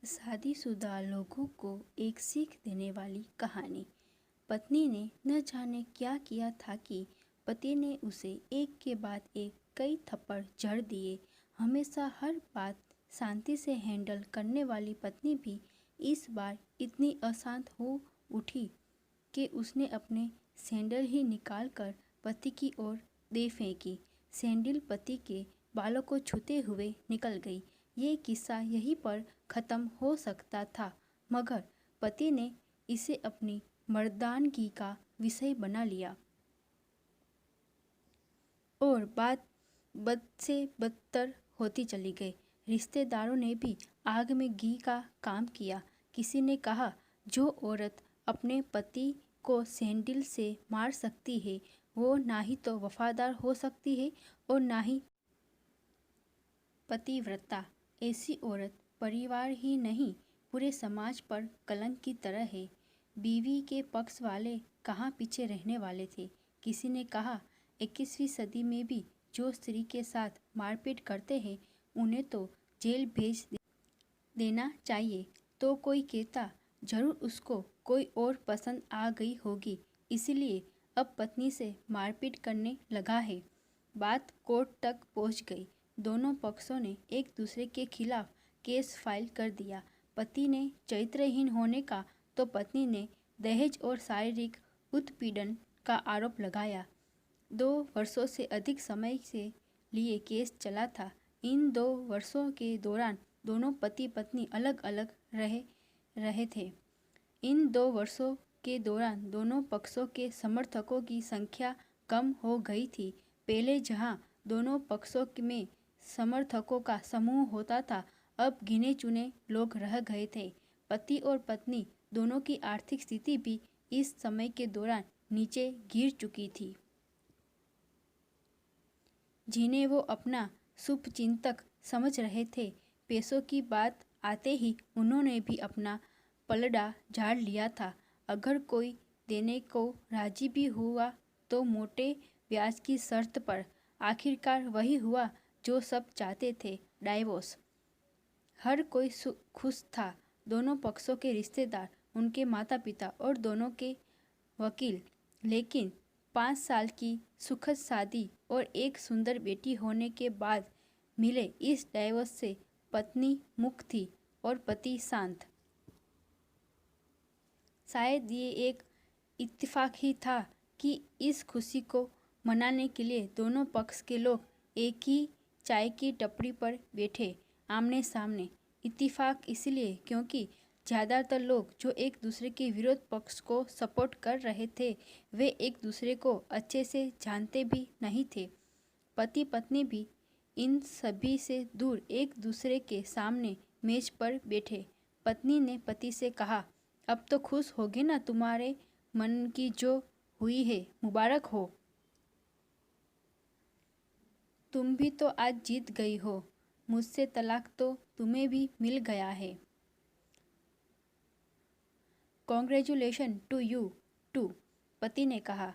शादीशुदा लोगों को एक सीख देने वाली कहानी। पत्नी ने न जाने क्या किया था कि पति ने उसे एक के बाद एक कई थप्पड़ जड़ दिए। हमेशा हर बात शांति से हैंडल करने वाली पत्नी भी इस बार इतनी अशांत हो उठी कि उसने अपने सैंडल ही निकाल कर पति की ओर दे फेंकी। सैंडल पति के बालों को छूते हुए निकल गई। ये किस्सा यहीं पर ख़त्म हो सकता था, मगर पति ने इसे अपनी मर्दानगी का विषय बना लिया और बात बद से बदतर होती चली गई। रिश्तेदारों ने भी आग में घी का काम किया। किसी ने कहा, जो औरत अपने पति को सैंडल से मार सकती है वो ना ही तो वफादार हो सकती है और ना ही पतिव्रता। ऐसी औरत परिवार ही नहीं पूरे समाज पर कलंक की तरह है। बीवी के पक्ष वाले कहाँ पीछे रहने वाले थे। किसी ने कहा, 21वीं सदी में भी जो स्त्री के साथ मारपीट करते हैं उन्हें तो जेल भेज देना चाहिए। तो कोई कहता, जरूर उसको कोई और पसंद आ गई होगी इसलिए अब पत्नी से मारपीट करने लगा है। बात कोर्ट तक पहुंच गई। दोनों पक्षों ने एक दूसरे के खिलाफ केस फाइल कर दिया। पति ने चरित्रहीन होने का तो पत्नी ने दहेज और शारीरिक उत्पीड़न का आरोप लगाया। 2 वर्षों से अधिक समय से लिए केस चला था। इन 2 वर्षों के दौरान दोनों पति पत्नी अलग अलग रहे थे। इन 2 वर्षों के दौरान दोनों पक्षों के समर्थकों की संख्या कम हो गई थी। पहले जहां दोनों पक्षों में समर्थकों का समूह होता था, अब गिने चुने लोग रह गए थे। पति और पत्नी दोनों की आर्थिक स्थिति भी इस समय के दौरान नीचे गिर चुकी थी, जिन्हें वो अपना शुभचिंतक समझ रहे थे। पैसों की बात आते ही उन्होंने भी अपना पलड़ा झाड़ लिया था। अगर कोई देने को राजी भी हुआ तो मोटे ब्याज की शर्त पर। आखिरकार वही हुआ जो सब चाहते थे, डाइवोर्स। हर कोई खुश था, दोनों पक्षों के रिश्तेदार, उनके माता पिता और दोनों के वकील। लेकिन 5 साल की सुखद शादी और एक सुंदर बेटी होने के बाद मिले इस डाइवोर्स से पत्नी मुक्त थी और पति शांत। शायद ये एक इत्तेफाक ही था कि इस खुशी को मनाने के लिए दोनों पक्ष के लोग एक ही चाय की टपरी पर बैठे, आमने सामने। इत्तेफाक इसलिए क्योंकि ज़्यादातर लोग जो एक दूसरे के विरोध पक्ष को सपोर्ट कर रहे थे वे एक दूसरे को अच्छे से जानते भी नहीं थे। पति पत्नी भी इन सभी से दूर एक दूसरे के सामने मेज पर बैठे। पत्नी ने पति से कहा, अब तो खुश होगे ना, तुम्हारे मन की जो हुई है मुबारक हो। तुम भी तो आज जीत गई हो। मुझसे तलाक तो तुम्हें भी मिल गया है। कॉन्ग्रेचुलेशन टू यू टू, पति ने कहा।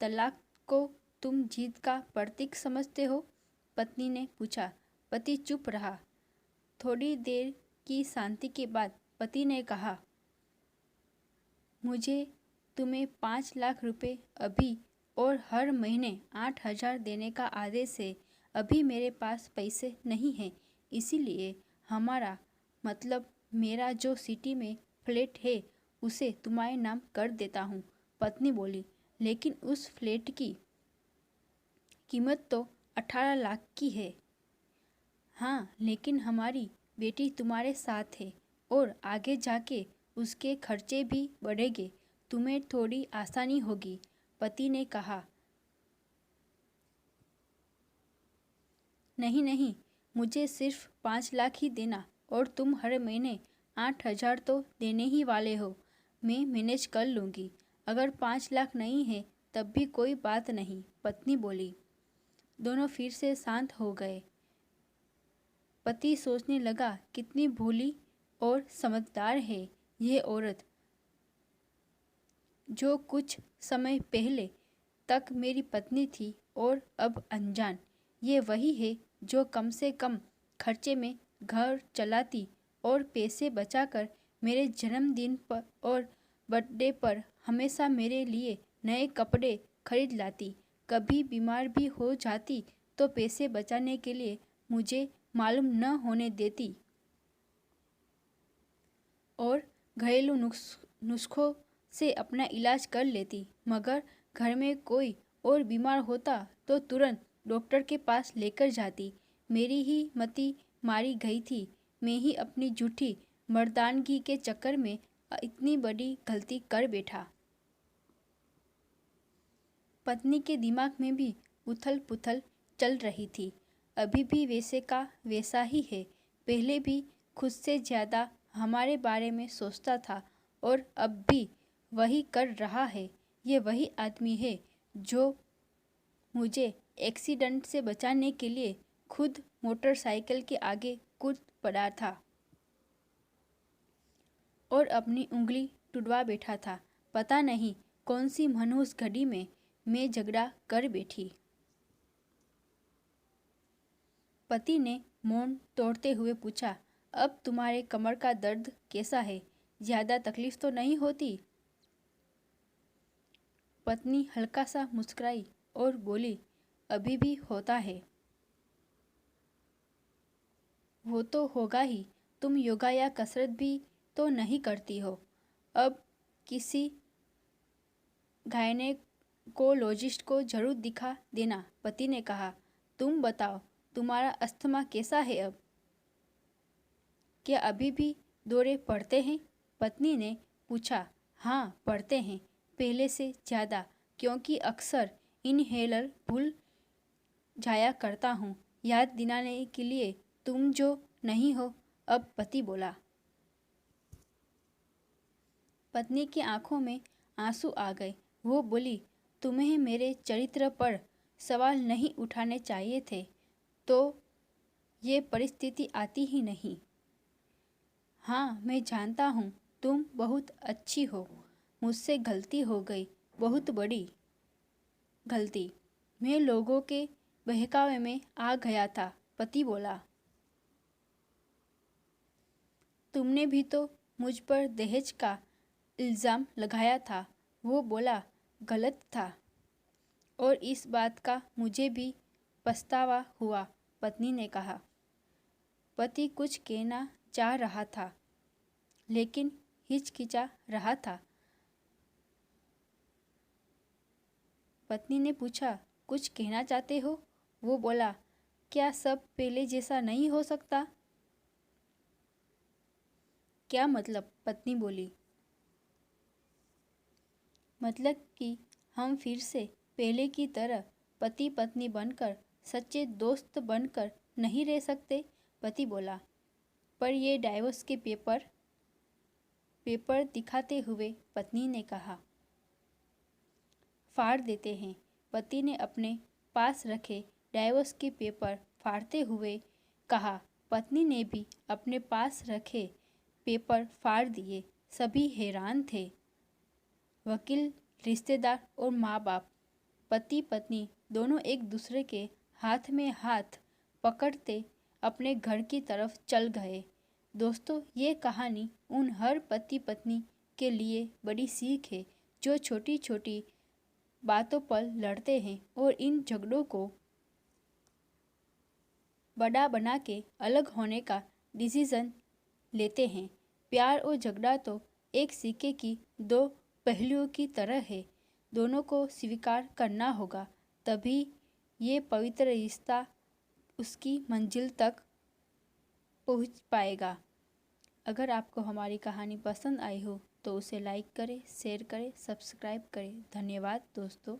तलाक को तुम जीत का प्रतीक समझते हो? पत्नी ने पूछा। पति चुप रहा। थोड़ी देर की शांति के बाद पति ने कहा, मुझे तुम्हें 5 लाख रुपए अभी और हर महीने 8,000 देने का आदेश है। अभी मेरे पास पैसे नहीं हैं, इसीलिए हमारा मतलब मेरा जो सिटी में फ्लैट है उसे तुम्हारे नाम कर देता हूँ। पत्नी बोली, लेकिन उस फ्लैट की कीमत तो 18 लाख की है। हाँ, लेकिन हमारी बेटी तुम्हारे साथ है और आगे जाके उसके खर्चे भी बढ़ेंगे, तुम्हें थोड़ी आसानी होगी। पति ने कहा, नहीं नहीं, मुझे सिर्फ 5 लाख ही देना और तुम हर महीने 8,000 तो देने ही वाले हो। मैं मैनेज कर लूँगी। अगर 5 लाख नहीं है तब भी कोई बात नहीं, पत्नी बोली। दोनों फिर से शांत हो गए। पति सोचने लगा, कितनी भोली और समझदार है यह औरत, जो कुछ समय पहले तक मेरी पत्नी थी और अब अनजान। ये वही है जो कम से कम खर्चे में घर चलाती और पैसे बचाकर मेरे जन्मदिन पर और बर्थडे पर हमेशा मेरे लिए नए कपड़े खरीद लाती। कभी बीमार भी हो जाती तो पैसे बचाने के लिए मुझे मालूम न होने देती और घरेलू नुस्खों से अपना इलाज कर लेती। मगर घर में कोई और बीमार होता तो तुरंत डॉक्टर के पास लेकर जाती। मेरी ही मति मारी गई थी। मैं ही अपनी झूठी मर्दानगी के चक्कर में इतनी बड़ी गलती कर बैठा। पत्नी के दिमाग में भी उथल पुथल चल रही थी। अभी भी वैसे का वैसा ही है। पहले भी खुद से ज़्यादा हमारे बारे में सोचता था और अब भी वही कर रहा है। ये वही आदमी है जो मुझे एक्सीडेंट से बचाने के लिए खुद मोटरसाइकिल के आगे कूद पड़ा था और अपनी उंगली टुड़वा बैठा था। पता नहीं कौन सी मनहूस घड़ी में मैं झगड़ा कर बैठी। पति ने मौन तोड़ते हुए पूछा, अब तुम्हारे कमर का दर्द कैसा है? ज़्यादा तकलीफ तो नहीं होती? पत्नी हल्का सा मुस्कुराई और बोली, अभी भी होता है। वो तो होगा ही। तुम योगा या कसरत भी तो नहीं करती हो। अब किसी गायनेकोलॉजिस्ट को जरूर दिखा देना, पति ने कहा। तुम बताओ, तुम्हारा अस्थमा कैसा है अब? क्या अभी भी दौरे पड़ते हैं? पत्नी ने पूछा। हाँ, पड़ते हैं, पहले से ज़्यादा, क्योंकि अक्सर इनहेलर भूल जाया करता हूँ याद दिलाने के लिए। तुम जो नहीं हो अब, पति बोला। पत्नी की आंखों में आंसू आ गए। वो बोली, तुम्हें मेरे चरित्र पर सवाल नहीं उठाने चाहिए थे तो ये परिस्थिति आती ही नहीं। हाँ, मैं जानता हूँ तुम बहुत अच्छी हो। मुझसे गलती हो गई, बहुत बड़ी गलती। मैं लोगों के बहकावे में आ गया था, पति बोला। तुमने भी तो मुझ पर दहेज का इल्ज़ाम लगाया था, वो बोला। गलत था और इस बात का मुझे भी पछतावा हुआ, पत्नी ने कहा। पति कुछ कहना चाह रहा था लेकिन हिचकिचा रहा था। पत्नी ने पूछा, कुछ कहना चाहते हो? वो बोला, क्या सब पहले जैसा नहीं हो सकता? क्या मतलब? पत्नी बोली। मतलब कि हम फिर से पहले की तरह पति पत्नी बनकर, सच्चे दोस्त बनकर नहीं रह सकते, पति बोला। पर ये डाइवोर्स के पेपर दिखाते हुए पत्नी ने कहा। फाड़ देते हैं, पति ने अपने पास रखे डाइवोर्स के पेपर फाड़ते हुए कहा। पत्नी ने भी अपने पास रखे पेपर फाड़ दिए। सभी हैरान थे। वकील, रिश्तेदार और माँ बाप, पति पत्नी दोनों एक दूसरे के हाथ में हाथ पकड़ते अपने घर की तरफ चल गए। दोस्तों, ये कहानी उन हर पति पत्नी के लिए बड़ी सीख है जो छोटी छोटी बातों पर लड़ते हैं और इन झगड़ों को बड़ा बना के अलग होने का डिसीजन लेते हैं। प्यार और झगड़ा तो एक सिक्के की दो पहलुओं की तरह है। दोनों को स्वीकार करना होगा, तभी ये पवित्र रिश्ता उसकी मंजिल तक पहुंच पाएगा। अगर आपको हमारी कहानी पसंद आई हो तो उसे लाइक करें, शेयर करें, सब्सक्राइब करें। धन्यवाद दोस्तों।